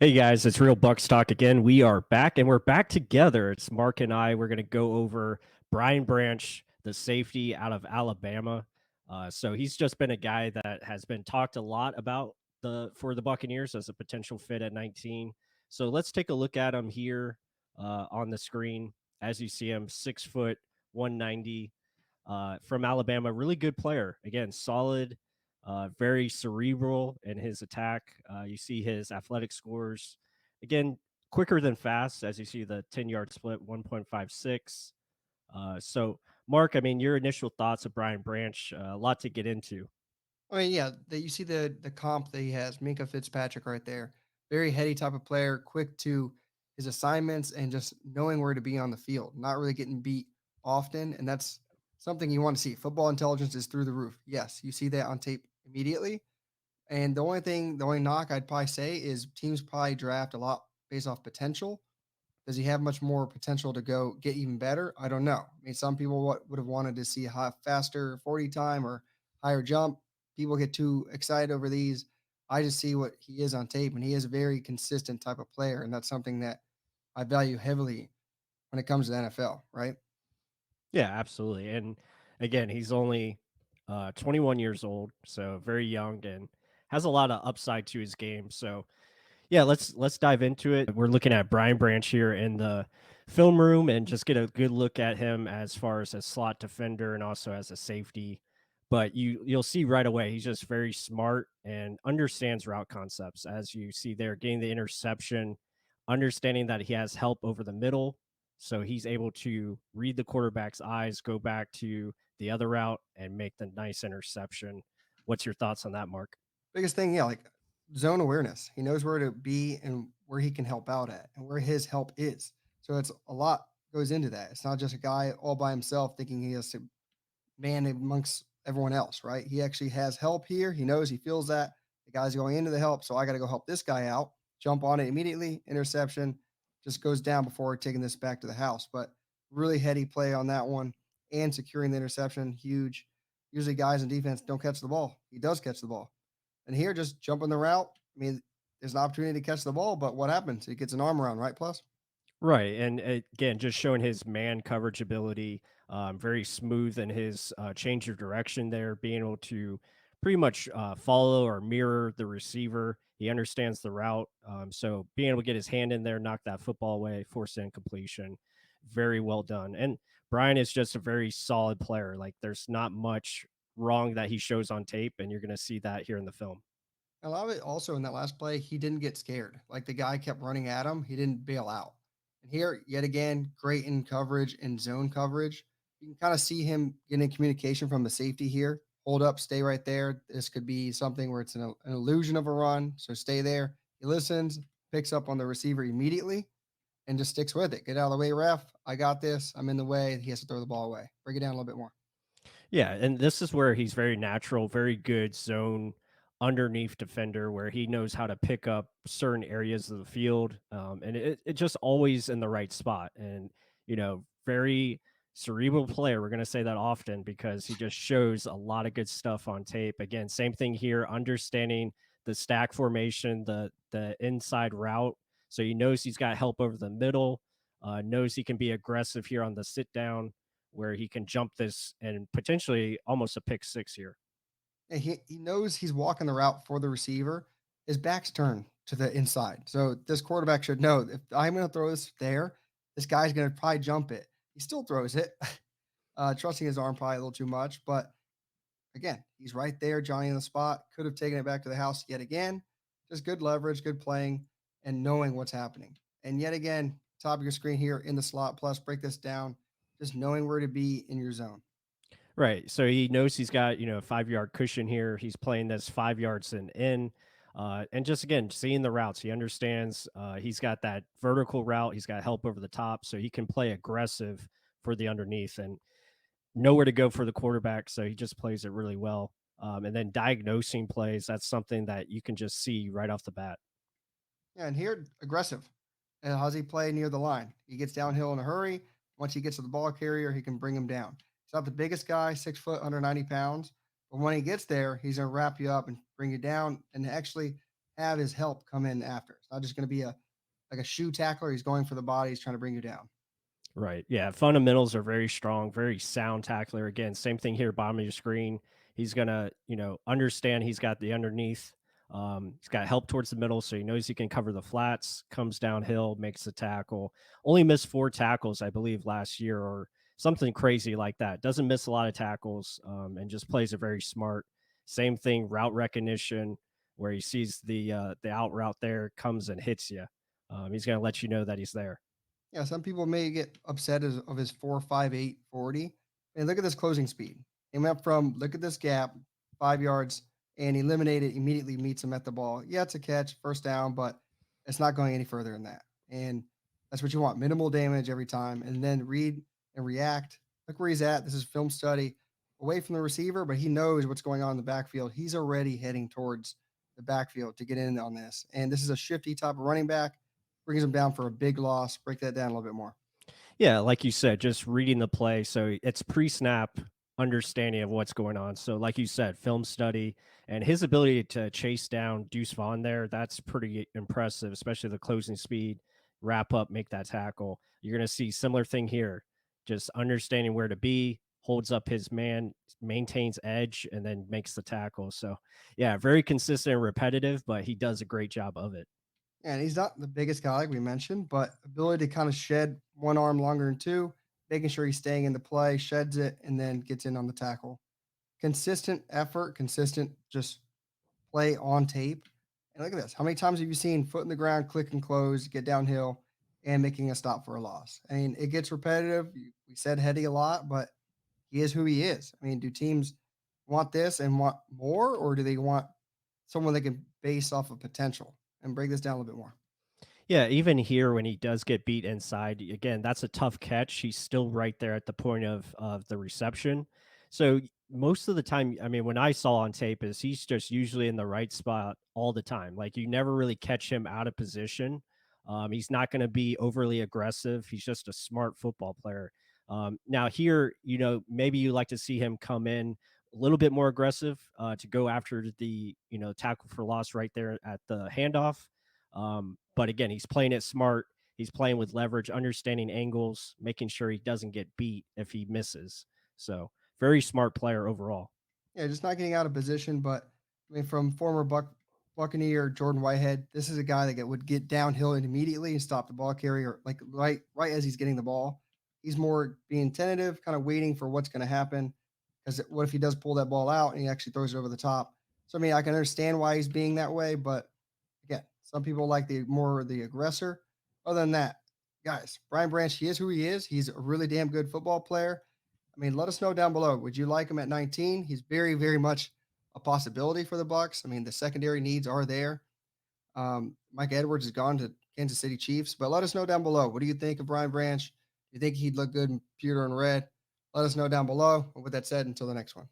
Hey guys, it's Real Bucks Talk again. We are back and we're back together. It's Mark and I. We're going to go over Brian Branch, the safety out of Alabama. So he's just been a guy that has been talked a lot about for the Buccaneers as a potential fit at 19. So let's take a look at him here on the screen. As you see him, 6 foot, 190 from Alabama. Really good player. Again, solid, very cerebral in his attack. You see his athletic scores. Again, quicker than fast, as you see the 10-yard split, 1.56. So, Mark, I mean, your initial thoughts of Brian Branch, a lot to get into. I mean, yeah, that you see the comp that he has, Minka Fitzpatrick right there. Very heady type of player, quick to his assignments and just knowing where to be on the field, not really getting beat often. And that's something you want to see. Football intelligence is through the roof. Yes, you see that on tape immediately. And the only knock I'd probably say is teams probably draft a lot based off potential. Does he have much more potential to go get even better? I don't know. I mean, some people would have wanted to see a faster 40 time or higher jump. People get too excited over these. I just see what he is on tape, and he is a very consistent type of player, and that's something that I value heavily when it comes to the NFL. Right? Yeah, absolutely. And again, he's only 21 years old, so very young and has a lot of upside to his game. So, yeah, let's dive into it. We're looking at Brian Branch here in the film room and just get a good look at him as far as a slot defender and also as a safety. But you'll see right away he's just very smart and understands route concepts. As you see there, getting the interception, understanding that he has help over the middle, so he's able to read the quarterback's eyes, go back to the other route, and make the nice interception. What's your thoughts on that, Mark? Biggest thing, yeah, like zone awareness. He knows where to be and where he can help out at and where his help is. So it's a lot goes into that. It's not just a guy all by himself thinking he has to man amongst everyone else, right? He actually has help here. He knows he feels that the guy's going into the help. So I got to go help this guy out, jump on it immediately. Interception just goes down before taking this back to the house. But really heady play on that one and securing the interception. Huge. Usually guys in defense don't catch the ball. He does catch the ball. And here, just jumping the route. I mean, there's an opportunity to catch the ball, but what happens? He gets an arm around, right? Plus, Right, and again, just showing his man coverage ability, very smooth in his change of direction there, being able to pretty much follow or mirror the receiver. He understands the route, so being able to get his hand in there, knock that football away, force an incompletion, very well done. And Brian is just a very solid player. Like, there's not much wrong that he shows on tape, and you're going to see that here in the film. a lot of it also in that last play, he didn't get scared. Like the guy kept running at him, he didn't bail out. And here, yet again, great in coverage and zone coverage. You can kind of see him getting communication from the safety here. Hold up, stay right there. This could be something where it's an illusion of a run. So stay there. He listens, picks up on the receiver immediately, and just sticks with it. Get out of the way, ref. I got this. I'm in the way. He has to throw the ball away. Break it down a little bit more. Yeah, and this is where he's very natural, very good zone underneath defender where he knows how to pick up certain areas of the field. And it just always in the right spot. And, very cerebral player. We're going to say that often because he just shows a lot of good stuff on tape. Again, same thing here, understanding the stack formation, the inside route. So he knows he's got help over the middle, knows he can be aggressive here on the sit down where he can jump this and potentially almost a pick six here. And he knows he's walking the route for the receiver. His back's turned to the inside. So this quarterback should know if I'm going to throw this there, this guy's going to probably jump it. He still throws it, trusting his arm probably a little too much. But again, he's right there, Johnny in the spot. Could have taken it back to the house yet again. Just good leverage, good playing, and knowing what's happening. And yet again, top of your screen here in the slot. Plus, break this down. Just knowing where to be in your zone. Right. So he knows he's got, a 5 yard cushion here. He's playing this 5 yards and in. And just again, seeing the routes, he understands he's got that vertical route. He's got help over the top. So he can play aggressive for the underneath and nowhere to go for the quarterback. So he just plays it really well. And then diagnosing plays, that's something that you can just see right off the bat. Yeah, and here aggressive. And how's he play near the line? He gets downhill in a hurry. Once he gets to the ball carrier, he can bring him down. He's not the biggest guy, 6 foot, 190 pounds. But when he gets there, he's gonna wrap you up and bring you down and actually have his help come in after. It's not just going to be a like a shoe tackler. He's going for the body. He's trying to bring you down. Right. Yeah. Fundamentals are very strong, very sound tackler. Again, same thing here, bottom of your screen. He's gonna, understand he's got the underneath. He's got help towards the middle, so he knows he can cover the flats, comes downhill, makes the tackle. Only missed 4 tackles, I believe, last year or something crazy like that. Doesn't miss a lot of tackles, and just plays it very smart. Same thing, route recognition, where he sees the out route there, comes and hits you. He's gonna let you know that he's there. Yeah, some people may get upset of his 4.58 40. And look at this closing speed. He went from look at this gap, 5 yards, and eliminated immediately meets him at the ball. Yeah, it's a catch, first down, but it's not going any further than that. And that's what you want. Minimal damage every time. And then read and react. Look where he's at. This is film study away from the receiver, but he knows what's going on in the backfield. He's already heading towards the backfield to get in on this. And this is a shifty type of running back, brings him down for a big loss. Break that down a little bit more. Yeah, like you said, just reading the play. So it's pre-snap understanding of what's going on. So, like you said, film study and his ability to chase down Deuce Vaughn there, that's pretty impressive, especially the closing speed, wrap up, make that tackle. You're going to see similar thing here, just understanding where to be, holds up his man, maintains edge, and then makes the tackle. So, yeah, very consistent and repetitive, but he does a great job of it. And he's not the biggest guy, like we mentioned, but ability to kind of shed one arm longer than two, making sure he's staying in the play, sheds it, and then gets in on the tackle. Consistent effort, consistent just play on tape. And look at this. How many times have you seen foot in the ground, click and close, get downhill, and making a stop for a loss? I mean, it gets repetitive. We said Hetty a lot, but he is who he is. I mean, do teams want this and want more, or do they want someone they can base off of potential? And break this down a little bit more. Yeah, even here when he does get beat inside, again, that's a tough catch. He's still right there at the point of the reception. So most of the time, I mean, when I saw on tape is he's just usually in the right spot all the time. Like you never really catch him out of position. He's not going to be overly aggressive. He's just a smart football player. Now here, maybe you like to see him come in a little bit more aggressive to go after the tackle for loss right there at the handoff. But again, he's playing it smart. He's playing with leverage, understanding angles, making sure he doesn't get beat if he misses. So very smart player overall. Yeah, just not getting out of position. But I mean, from former Buccaneer Jordan Whitehead, this is a guy that would get downhill and immediately and stop the ball carrier, like right as he's getting the ball. He's more being tentative, kind of waiting for what's going to happen. Because what if he does pull that ball out and he actually throws it over the top? So I mean, I can understand why he's being that way, but again, some people like the aggressor. Other than that, guys, Brian Branch, he is who he is. He's a really damn good football player. I mean, let us know down below. Would you like him at 19? He's very, very much a possibility for the Bucs. I mean, the secondary needs are there. Mike Edwards has gone to Kansas City Chiefs, but let us know down below. What do you think of Brian Branch? Do you think he'd look good in pewter and red? Let us know down below. And with that said, until the next one.